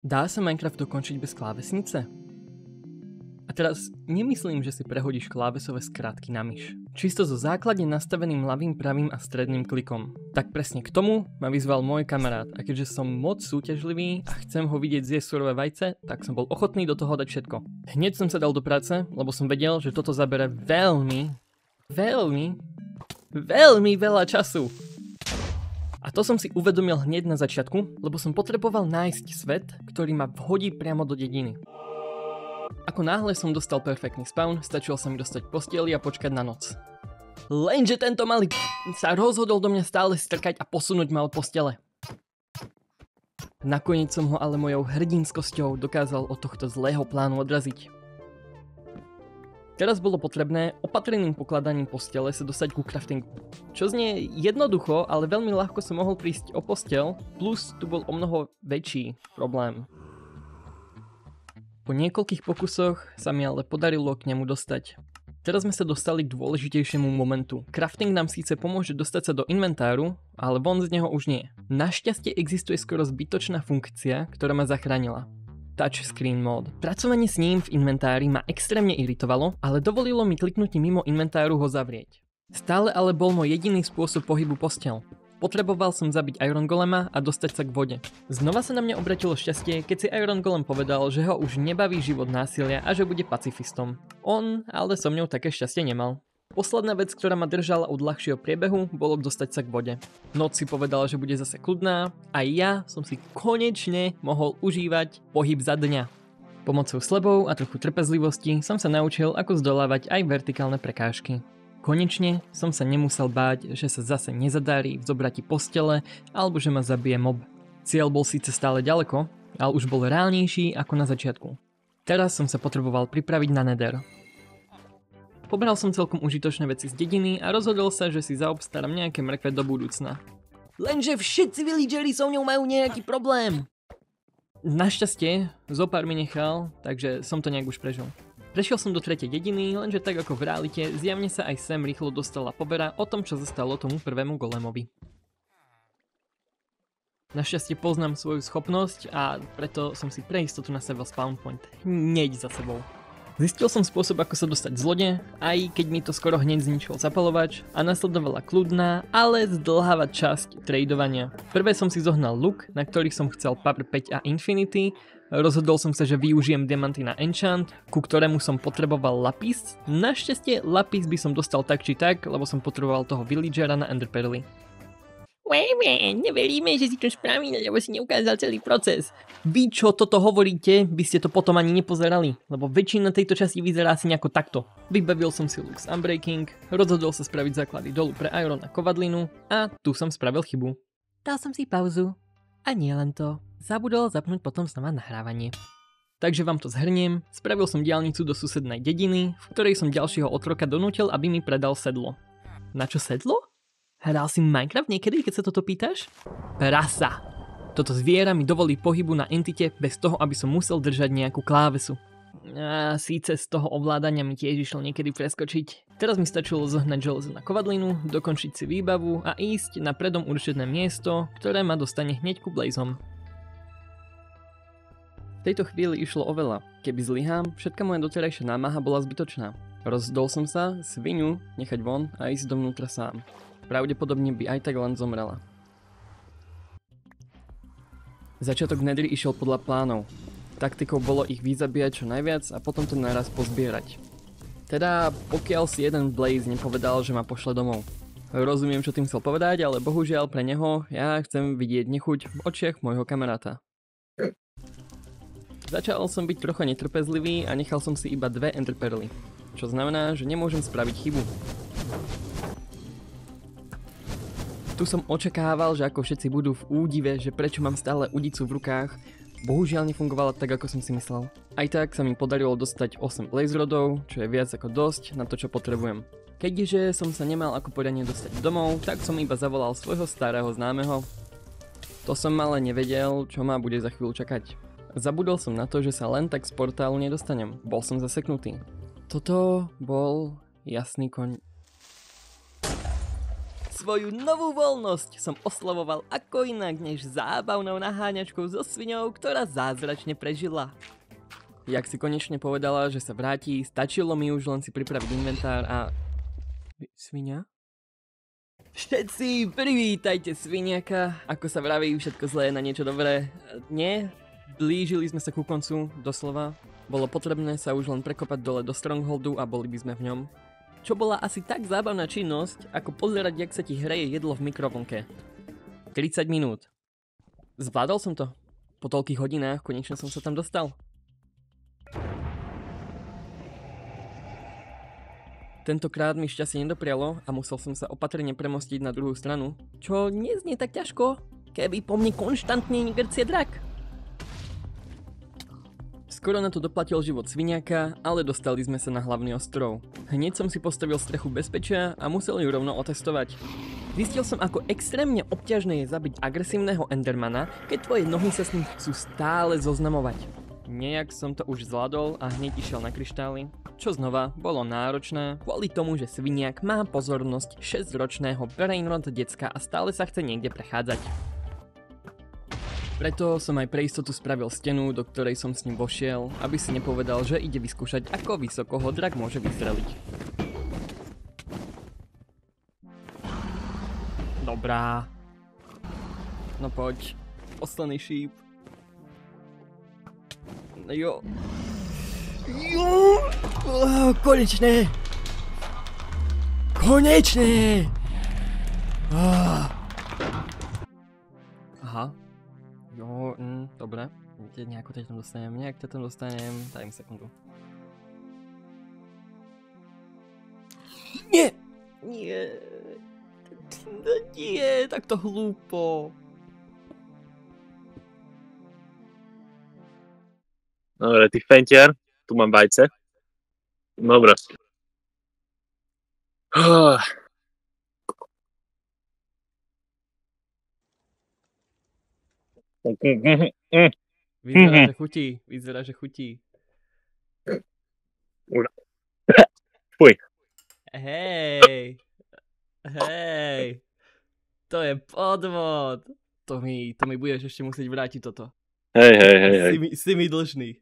Dá sa Minecraft dokončiť bez klávesnice? A teraz nemyslím, že si prehodíš klávesové skratky na myš. Čisto so základne nastaveným ľavým, pravým a stredným klikom. Tak presne k tomu ma vyzval môj kamarát a keďže som moc súťažlivý a chcem ho vidieť zjesť surové vajce, tak som bol ochotný do toho dať všetko. Hneď som sa dal do práce, lebo som vedel, že toto zabere veľmi veľa času. A to som si uvedomil hneď na začiatku, lebo som potreboval nájsť svet, ktorý ma vhodí priamo do dediny. Ako náhle som dostal perfektný spawn, stačilo sa mi dostať posteli a počkať na noc. Lenže tento malý sa rozhodol do mňa stále strkať a posunúť ma od postele. Nakoniec som ho ale mojou hrdinskosťou dokázal od tohto zlého plánu odraziť. Teraz bolo potrebné opatrným pokladaním postele sa dostať ku craftingu. Čo znie jednoducho, ale veľmi ľahko som mohol prísť o postel, plus tu bol omnoho väčší problém. Po niekoľkých pokusoch sa mi ale podarilo k nemu dostať. Teraz sme sa dostali k dôležitejšiemu momentu. Crafting nám síce pomôže dostať sa do inventáru, ale von z neho už nie. Našťastie existuje skoro zbytočná funkcia, ktorá ma zachránila. Touchscreen mód. Pracovanie s ním v inventári ma extrémne iritovalo, ale dovolilo mi kliknutím mimo inventáru ho zavrieť. Stále ale bol môj jediný spôsob pohybu postel. Potreboval som zabiť Iron Golema a dostať sa k vode. Znova sa na mňa obratilo šťastie, keď si Iron Golem povedal, že ho už nebaví život násilia a že bude pacifistom. On ale so mňou také šťastie nemal. Posledná vec, ktorá ma držala od ľahšieho priebehu, bolo dostať sa k vode. Noc si povedal, že bude zase kľudná a ja som si konečne mohol užívať pohyb za dňa. Pomocou slebov a trochu trpezlivosti som sa naučil, ako zdolávať aj vertikálne prekážky. Konečne som sa nemusel báť, že sa zase nezadarí v zobrati postele alebo že ma zabije mob. Cieľ bol síce stále ďaleko, ale už bol reálnejší ako na začiatku. Teraz som sa potreboval pripraviť na Nether. Pobral som celkom užitočné veci z dediny a rozhodol sa, že si zaobstarám nejaké mrkve do budúcna. Lenže všetci villageri so mňou majú nejaký problém. Našťastie, zopár mi nechal, takže som to nejak už prežil. Prešiel som do tretej dediny, lenže tak ako v realite, zjavne sa aj sem rýchlo dostala pobera o tom, čo zostalo tomu prvému golemovi. Našťastie poznám svoju schopnosť a preto som si pre istotu nastavil spawn point hneď za sebou. Zistil som spôsob, ako sa dostať z lode, aj keď mi to skoro hneď zničil zapalovač a nasledovala kľudná, ale zdĺhavá časť tradovania. Prvé som si zohnal luk, na ktorých som chcel Power 5 a Infinity. Rozhodol som sa, že využijem diamanty na enchant, ku ktorému som potreboval lapis. Našťastie lapis by som dostal tak či tak, lebo som potreboval toho villagera na enderperly. Neveríme, že si to spravil, lebo si neukázal celý proces. Vy, čo toto hovoríte, by ste to potom ani nepozerali, lebo väčšina tejto časti vyzerá asi nejako takto. Vybavil som si luk z Unbreaking, rozhodol sa spraviť základy dolu pre Iron a kovadlinu a tu som spravil chybu. Dal som si pauzu a nie len to, zabudol zapnúť potom znova nahrávanie. Takže vám to zhrniem, spravil som diaľnicu do susednej dediny, v ktorej som ďalšieho otroka donútil, aby mi predal sedlo. Na čo sedlo? Hral si Minecraft niekedy, keď sa toto pýtaš? Prasa! Toto zviera mi dovolí pohybu na entite bez toho, aby som musel držať nejakú klávesu. A síce z toho ovládania mi tiež išlo niekedy preskočiť. Teraz mi stačilo zohnať železo na kovadlinu, dokončiť si výbavu a ísť na predom určené miesto, ktoré ma dostane hneď ku blazom. V tejto chvíli išlo o veľa. Keby zlyhám, všetka moja doterajšia námaha bola zbytočná. Rozhodol som sa svinu nechať von a ísť dovnútra sám. Pravdepodobne by aj tak len zomrela. Začiatok Nedry išiel podľa plánov. Taktikou bolo ich vyzabíjať čo najviac a potom to naraz pozbierať. Teda pokiaľ si jeden Blaze nepovedal, že ma pošle domov. Rozumiem, čo tým chcel povedať, ale bohužiaľ pre neho ja chcem vidieť nechuť v očiach môjho kamaráta. Začal som byť trocha netrpezlivý a nechal som si iba 2 enderperly. Čo znamená, že nemôžem spraviť chybu. Tu som očakával, že ako všetci budú v údive, že prečo mám stále udicu v rukách. Bohužiaľ nefungovala tak, ako som si myslel. Aj tak sa mi podarilo dostať 8 blaze rodov, čo je viac ako dosť na to, čo potrebujem. Keďže som sa nemal ako poriadne dostať domov, tak som iba zavolal svojho starého známeho. To som ale nevedel, čo ma bude za chvíľu čakať. Zabudol som na to, že sa len tak z portálu nedostanem. Bol som zaseknutý. Toto bol jasný koň. Svoju novú voľnosť som oslavoval ako inak než zábavnou naháňačkou so sviňou, ktorá zázračne prežila. Jak si konečne povedala, že sa vráti, stačilo mi už len si pripraviť inventár a... Sviňa? Všetci, privítajte sviniaka. Ako sa vraví, všetko zlé na niečo dobré. Nie, blížili sme sa ku koncu, doslova. Bolo potrebné sa už len prekopať dole do Strongholdu a boli by sme v ňom. Čo bola asi tak zábavná činnosť, ako pozerať, jak sa ti hreje jedlo v mikrovlnke. 30 minút. Zvládol som to. Po toľkých hodinách konečne som sa tam dostal. Tentokrát mi šťastie nedoprialo a musel som sa opatrne premostiť na druhú stranu, čo neznie tak ťažko, keby po mne konštantne negrcie drak. Skoro na to doplatil život sviniaka, ale dostali sme sa na hlavný ostrov. Hneď som si postavil strechu bezpečia a musel ju rovno otestovať. Zistil som, ako extrémne obťažné je zabiť agresívneho Endermana, keď tvoje nohy sa s ním chcú stále zoznamovať. Nejak som to už zvládol a hneď išiel na kryštály, čo znova bolo náročné kvôli tomu, že sviniak má pozornosť 6-ročného brainrot decka a stále sa chce niekde prechádzať. Preto som aj pre istotu spravil stenu, do ktorej som s ním vošiel, aby si nepovedal, že ide vyskúšať, ako vysoko ho drak môže vystreliť. Dobrá. No poď, poslaný šíp. Jo. Konečne! Konečne! Aha. Jo, dobre. Nejako teď tam dostanem, daj mi sekundu. Nie! Nie! Nie, tak to hlúpo. Dobre, ty fentiar, tu mám vajce. Dobre. Vyzerá, že chutí. Fuj. Hej. To je podvod. To mi budeš ešte musieť vrátiť toto. Hej. Si mi dlžný.